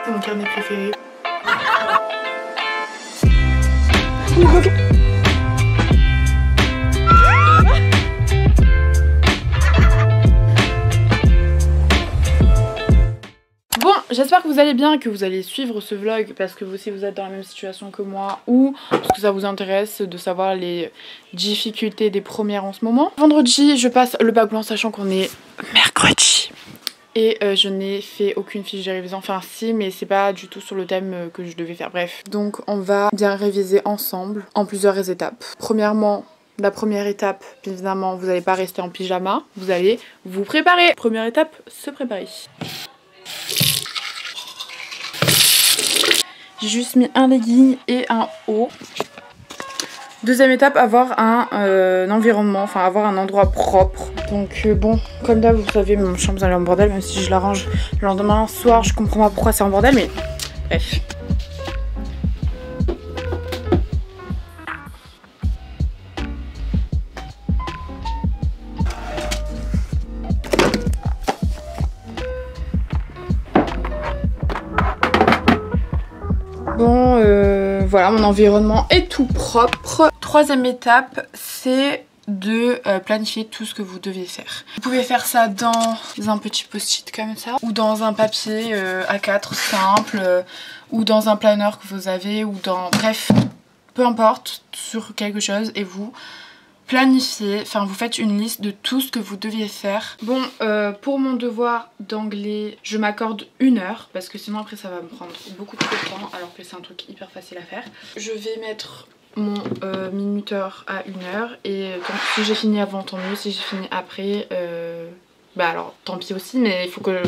Mon carnet préféré. Bon, j'espère que vous allez bien, que vous allez suivre ce vlog parce que vous aussi vous êtes dans la même situation que moi ou parce que ça vous intéresse de savoir les difficultés des premières en ce moment. Vendredi, je passe le bac blanc sachant qu'on est mercredi. Et je n'ai fait aucune fiche de révision, enfin si, mais c'est pas du tout sur le thème que je devais faire, bref. Donc on va bien réviser ensemble en plusieurs étapes. Premièrement, la première étape, bien évidemment, vous n'allez pas rester en pyjama, vous allez vous préparer. Première étape, se préparer. J'ai juste mis un legging et un haut. Deuxième étape, avoir un environnement, enfin avoir un endroit propre. Donc bon, comme d'hab, vous savez, ma chambre elle est en bordel, même si je l'arrange le lendemain soir, je comprends pas pourquoi c'est en bordel, mais bref. Bon, voilà, mon environnement est tout propre. Troisième étape, c'est de planifier tout ce que vous devez faire. Vous pouvez faire ça dans un petit post-it comme ça, ou dans un papier A4 simple, ou dans un planeur que vous avez, ou dans... Bref, peu importe, sur quelque chose, et vous planifiez, enfin vous faites une liste de tout ce que vous deviez faire. Bon, pour mon devoir d'anglais, je m'accorde 1 heure, parce que sinon après ça va me prendre beaucoup trop de temps, alors que c'est un truc hyper facile à faire. Je vais mettre mon minuteur à 1 heure, et si j'ai fini avant tant mieux, si j'ai fini après bah alors tant pis aussi, mais il faut que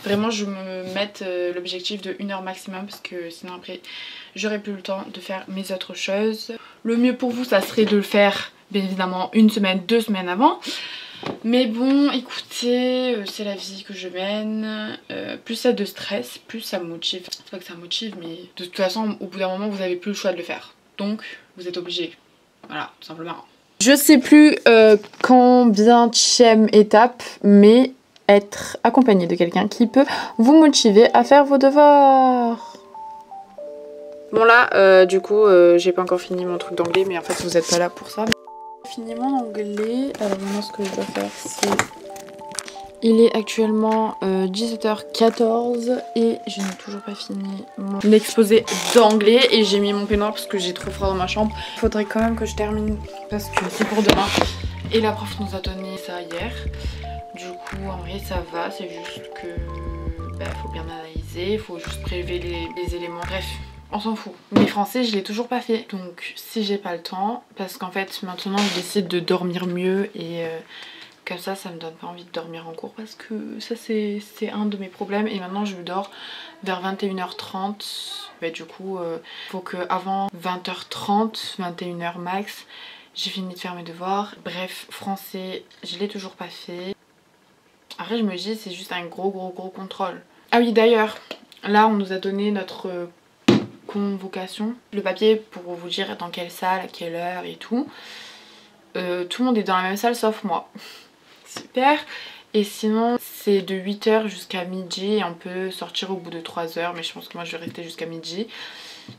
vraiment je me mette l'objectif de 1 heure maximum, parce que sinon après j'aurai plus le temps de faire mes autres choses. Le mieux pour vous ça serait de le faire bien évidemment 1 semaine, 2 semaines avant. Mais bon, écoutez, c'est la vie que je mène. Plus ça de stress, plus ça me motive. C'est pas que ça motive, mais de toute façon, au bout d'un moment, vous avez plus le choix de le faire. Donc, vous êtes obligé. Voilà, tout simplement. Je sais plus combienième étape, mais être accompagné de quelqu'un qui peut vous motiver à faire vos devoirs. Bon là, du coup, j'ai pas encore fini mon truc d'anglais, mais en fait, vous êtes pas là pour ça. J'ai fini mon anglais, alors maintenant ce que je dois faire c'est... Il est actuellement 17h14 et je n'ai toujours pas fini mon exposé d'anglais et j'ai mis mon peignoir parce que j'ai trop froid dans ma chambre. Il faudrait quand même que je termine parce que c'est pour demain. Et la prof nous a donné ça hier. Du coup en vrai ça va, c'est juste que faut bien analyser, il faut juste prélever les éléments, bref. On s'en fout. Mais français, je l'ai toujours pas fait. Donc si j'ai pas le temps, parce qu'en fait maintenant je décide de dormir mieux et comme ça, ça me donne pas envie de dormir en cours parce que ça c'est un de mes problèmes. Et maintenant je dors vers 21h30. Bah, du coup, faut que avant 20h30, 21h max, j'ai fini de faire mes devoirs. Bref, français, je l'ai toujours pas fait. Après je me dis c'est juste un gros contrôle. Ah oui d'ailleurs, là on nous a donné notre... convocation, le papier pour vous dire dans quelle salle, à quelle heure et tout. Tout le monde est dans la même salle sauf moi. Super. Et sinon c'est de 8h jusqu'à midi et on peut sortir au bout de 3h, mais je pense que moi je vais rester jusqu'à midi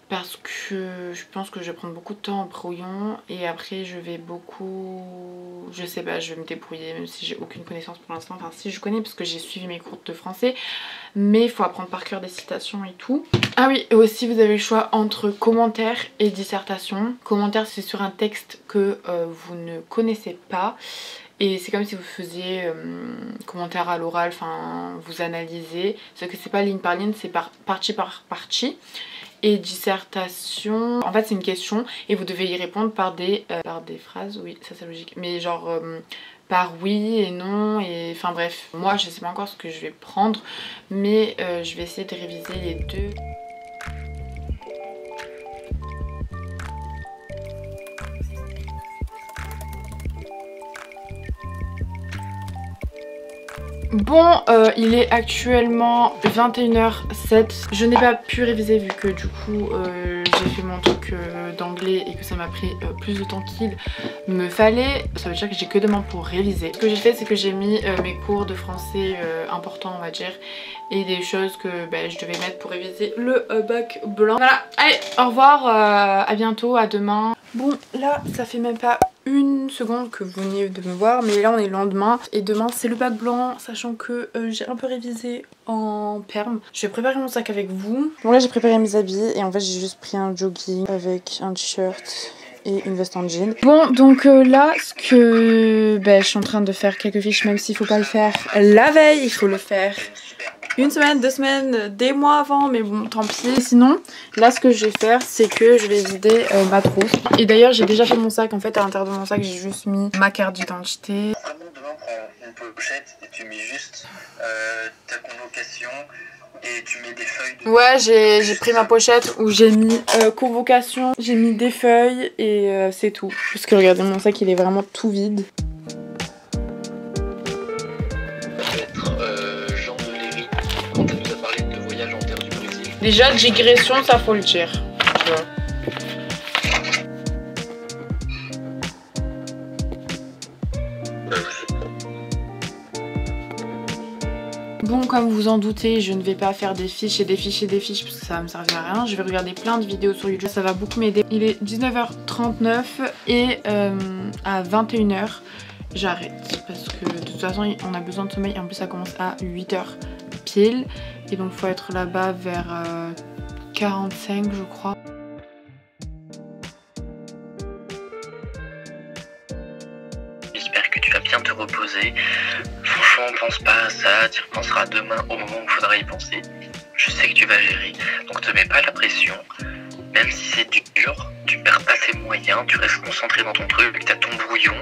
parce que je pense que je vais prendre beaucoup de temps en brouillon et après je vais beaucoup... je sais pas, je vais me débrouiller même si j'ai aucune connaissance pour l'instant. Enfin si je connais parce que j'ai suivi mes cours de français, mais il faut apprendre par cœur des citations et tout. Ah oui, et aussi vous avez le choix entre commentaires et dissertation. Commentaires c'est sur un texte que vous ne connaissez pas. Et c'est comme si vous faisiez commentaire à l'oral, enfin vous analysez. Sauf que c'est pas ligne par ligne, c'est partie par partie. Et dissertation, en fait c'est une question et vous devez y répondre par des phrases, oui ça c'est logique. Mais genre par oui et non et enfin bref. Moi je sais pas encore ce que je vais prendre, mais je vais essayer de réviser les deux. Bon, il est actuellement 21h07. Je n'ai pas pu réviser vu que du coup j'ai fait mon truc d'anglais et que ça m'a pris plus de temps qu'il me fallait, ça veut dire que j'ai que demain pour réviser. Ce que j'ai fait, c'est que j'ai mis mes cours de français importants, on va dire, et des choses que je devais mettre pour réviser le bac blanc. Voilà, allez, au revoir, à bientôt, à demain. Bon, là, ça fait même pas une seconde que vous venez de me voir, mais là on est le lendemain et demain c'est le bac blanc, sachant que j'ai un peu révisé en perm. Je vais préparer mon sac avec vous. Bon, là j'ai préparé mes habits et en fait j'ai juste pris un jogging avec un t-shirt et une veste en jean. Bon, donc là, ce que je suis en train de faire quelques fiches, même s'il faut pas le faire la veille, il faut le faire une semaine, 2 semaines, des mois avant, mais bon, tant pis. Sinon, là, ce que je vais faire, c'est que je vais vider ma trousse. Et d'ailleurs, j'ai déjà fait mon sac. En fait, à l'intérieur de mon sac, j'ai juste mis ma carte d'identité. Demain, prends une pochette et tu mets juste ta convocation et tu mets des feuilles. Ouais, j'ai pris ma pochette où j'ai mis convocation, j'ai mis des feuilles et c'est tout. Parce que regardez, mon sac, il est vraiment tout vide. Déjà, digression, ça faut le dire. Tu vois. Bon, comme vous en doutez, je ne vais pas faire des fiches et des fiches et des fiches parce que ça va me servir à rien. Je vais regarder plein de vidéos sur YouTube, ça va beaucoup m'aider. Il est 19h39 et à 21h, j'arrête. Parce que de toute façon, on a besoin de sommeil. En plus, ça commence à 8h pile. Et donc, il faut être là-bas vers 45, je crois. J'espère que tu vas bien te reposer. Franchement, pense pas à ça, tu repenseras demain au moment où il faudra y penser. Je sais que tu vas gérer, donc te mets pas la pression. Même si c'est dur, tu perds pas tes moyens, tu restes concentré dans ton truc, t'as ton brouillon.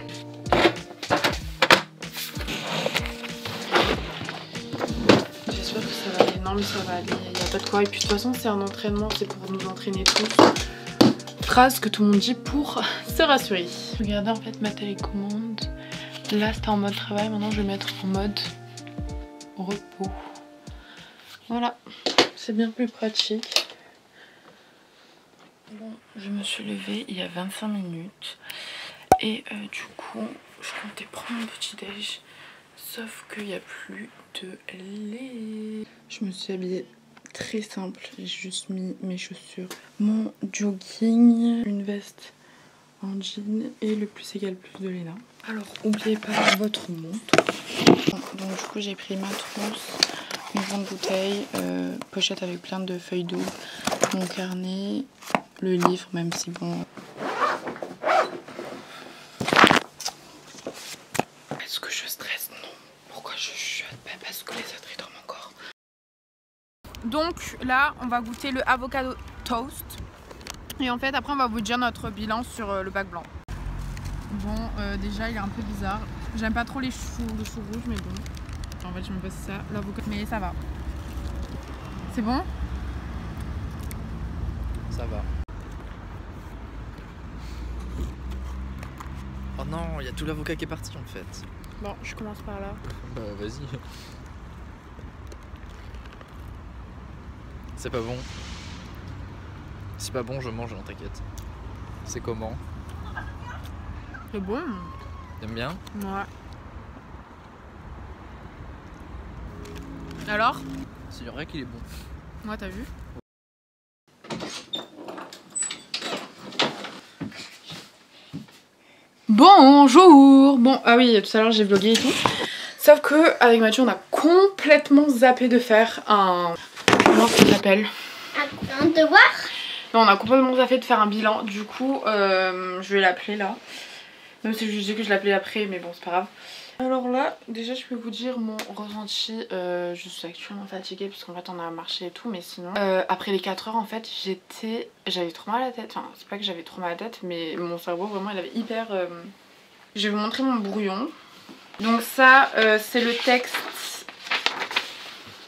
J'espère que ça va aller. Non mais ça va aller, il n'y a pas de quoi. Et puis de toute façon c'est un entraînement, c'est pour nous entraîner tous. Phrase que tout le monde dit pour se rassurer. Regardez en fait ma télécommande. Là c'était en mode travail, maintenant je vais mettre en mode repos. Voilà, c'est bien plus pratique. Bon, je me suis levée il y a 25 minutes. Et du coup, je comptais prendre mon petit déj. Sauf qu'il n'y a plus de lait. Je me suis habillée très simple. J'ai juste mis mes chaussures, mon jogging, une veste en jean et le plus égal plus de Léna. Alors, n'oubliez pas votre montre. Bon, donc du coup, j'ai pris ma trousse, une grande bouteille, pochette avec plein de feuilles d'eau, mon carnet, le livre, même si bon... Est-ce que je stresse? Non. Pourquoi je chuchote? Parce que les autres ils dorment encore. Donc là, on va goûter le avocado toast. Et en fait, après, on va vous dire notre bilan sur le bac blanc. Bon, déjà, il est un peu bizarre. J'aime pas trop le chou rouge, mais bon. En fait, je me passe ça, l'avocat. Mais ça va. C'est bon? Ça va. Oh non, il y a tout l'avocat qui est parti en fait. Bon, je commence par là. Bah vas-y. C'est pas bon. C'est pas bon, je mange, non t'inquiète. C'est comment? C'est bon? T'aimes bien? Ouais. Alors? C'est vrai qu'il est bon. Moi, t'as vu? Bonjour! Bon, ah oui, tout à l'heure j'ai vlogué et tout. Sauf que avec Mathieu, on a complètement zappé de faire un... Comment ça s'appelle? Un devoir? Non, on a complètement zappé de faire un bilan. Du coup, je vais l'appeler là. Même si je dis que je l'appelais après, mais bon, c'est pas grave. Alors là, déjà, je peux vous dire mon ressenti. Je suis actuellement fatiguée parce qu'en fait, on a marché et tout, mais sinon, après les 4 heures, en fait, j'avais trop mal à la tête. Enfin, c'est pas que j'avais trop mal à la tête, mais mon cerveau, vraiment, il avait hyper... Je vais vous montrer mon brouillon. Donc ça, c'est le texte.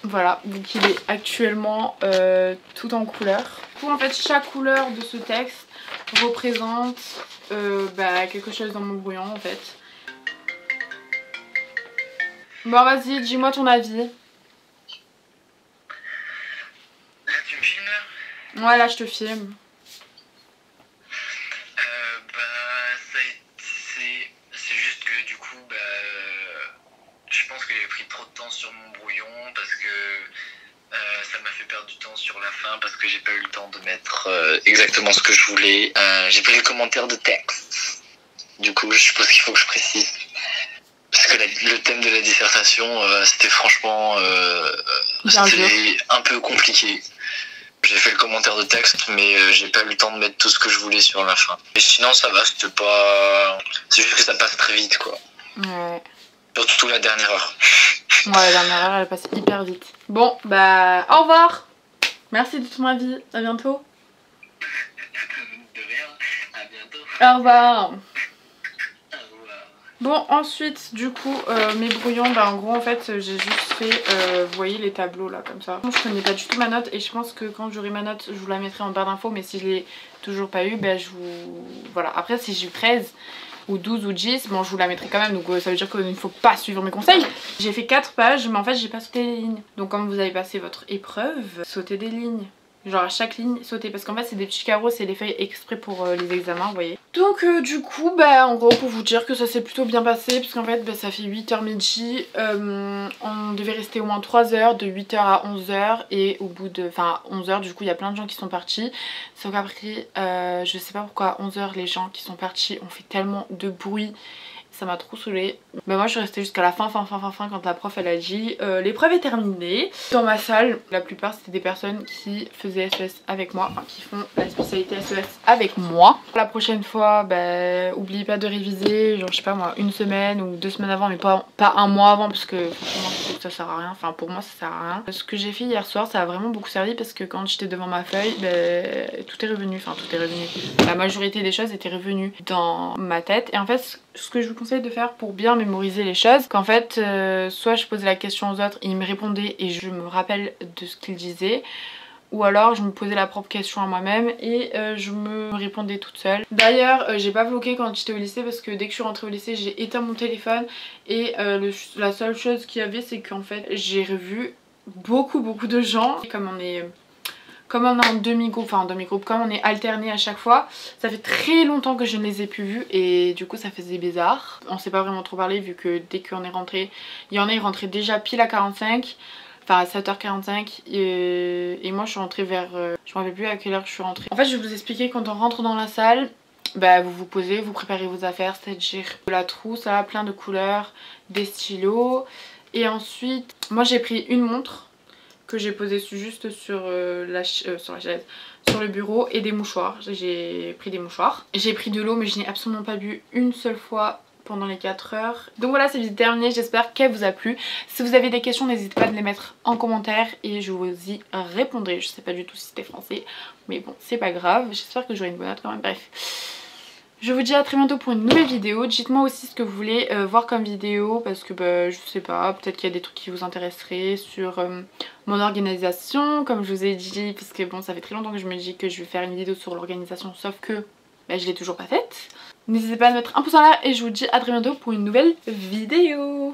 Voilà, donc il est actuellement tout en couleur. Pour en fait, chaque couleur de ce texte représente quelque chose dans mon brouillon en fait. Bon, vas-y, dis-moi ton avis. Là, tu me filmes là? Ouais, là je te filme. fait perdre du temps sur la fin parce que j'ai pas eu le temps de mettre exactement ce que je voulais. J'ai pris le commentaire de texte. Du coup, je suppose qu'il faut que je précise. Parce que le thème de la dissertation, c'était franchement c'était un peu compliqué. J'ai fait le commentaire de texte, mais j'ai pas eu le temps de mettre tout ce que je voulais sur la fin. Et sinon, ça va, c'était pas... C'est juste que ça passe très vite, quoi. Ouais. Surtout la dernière heure. Ouais, la dernière heure, elle passe hyper vite. Bon, bah, au revoir. Merci de ton avis. À bientôt. De rien. À bientôt. Au revoir. Au revoir. Bon, ensuite, du coup, mes brouillons, bah en gros, en fait, j'ai juste fait, vous voyez les tableaux là, comme ça. Je connais pas du tout ma note et je pense que quand j'aurai ma note, je vous la mettrai en barre d'infos, mais si je l'ai toujours pas eu, bah je vous... Voilà, après si j'ai eu 13 ou 12 ou 10, bon je vous la mettrai quand même, donc ça veut dire qu'il ne faut pas suivre mes conseils. J'ai fait 4 pages, mais en fait j'ai pas sauté les lignes. Donc quand vous avez passé votre épreuve, sautez des lignes. Genre à chaque ligne, sauter, parce qu'en fait c'est des petits carreaux, c'est des feuilles exprès pour les examens, vous voyez. Donc du coup, bah en gros pour vous dire que ça s'est plutôt bien passé, parce qu'en fait bah, ça fait 8h midi, on devait rester au moins 3 heures, de 8h à 11h, et au bout de, enfin 11h du coup il y a plein de gens qui sont partis, sauf qu'après je sais pas pourquoi à 11h les gens qui sont partis ont fait tellement de bruit. Ça m'a trop saoulée. Bah moi je suis restée jusqu'à la fin quand la prof elle a dit l'épreuve est terminée. Dans ma salle, la plupart c'était des personnes qui faisaient SES avec moi, enfin qui font la spécialité SES avec moi. La prochaine fois, bah oubliez pas de réviser, genre je sais pas moi, 1 semaine ou 2 semaines avant, mais pas 1 mois avant parce que franchement ça sert à rien, enfin pour moi ça sert à rien. Ce que j'ai fait hier soir ça a vraiment beaucoup servi parce que quand j'étais devant ma feuille, bah, tout est revenu, enfin tout est revenu. La majorité des choses étaient revenues dans ma tête et en fait ce que je vous conseille de faire pour bien mémoriser les choses, qu'en fait soit je posais la question aux autres et ils me répondaient et je me rappelle de ce qu'ils disaient, ou alors je me posais la propre question à moi-même et je me répondais toute seule. D'ailleurs j'ai pas vlogué quand j'étais au lycée parce que dès que je suis rentrée au lycée j'ai éteint mon téléphone et la seule chose qu'il y avait c'est qu'en fait j'ai revu beaucoup de gens. Comme on est en demi-groupe, enfin en demi-groupe, comme on est alterné à chaque fois, ça fait très longtemps que je ne les ai plus vus et du coup ça faisait bizarre. On s'est pas vraiment trop parlé vu que dès qu'on est rentré, il y en a ils rentraient déjà pile à 45, enfin à 7h45 et moi je suis rentrée vers, je me rappelle plus à quelle heure je suis rentrée. En fait je vais vous expliquer, quand on rentre dans la salle, bah vous vous posez, vous préparez vos affaires, c'est-à-dire la trousse, là, plein de couleurs, des stylos et ensuite moi j'ai pris une montre que j'ai posé juste sur la chaise, sur le bureau, et des mouchoirs. J'ai pris des mouchoirs. J'ai pris de l'eau mais je n'ai absolument pas bu une seule fois pendant les 4 heures. Donc voilà, cette vidéo est terminée, j'espère qu'elle vous a plu. Si vous avez des questions, n'hésitez pas à les mettre en commentaire et je vous y répondrai. Je sais pas du tout si c'était français, mais bon, c'est pas grave. J'espère que j'aurai une bonne note quand même, bref. Je vous dis à très bientôt pour une nouvelle vidéo. Dites-moi aussi ce que vous voulez voir comme vidéo parce que bah, je sais pas, peut-être qu'il y a des trucs qui vous intéresseraient sur mon organisation comme je vous ai dit, parce que bon ça fait très longtemps que je me dis que je vais faire une vidéo sur l'organisation sauf que bah, je l'ai toujours pas faite. N'hésitez pas à mettre un pouce en l'air et je vous dis à très bientôt pour une nouvelle vidéo.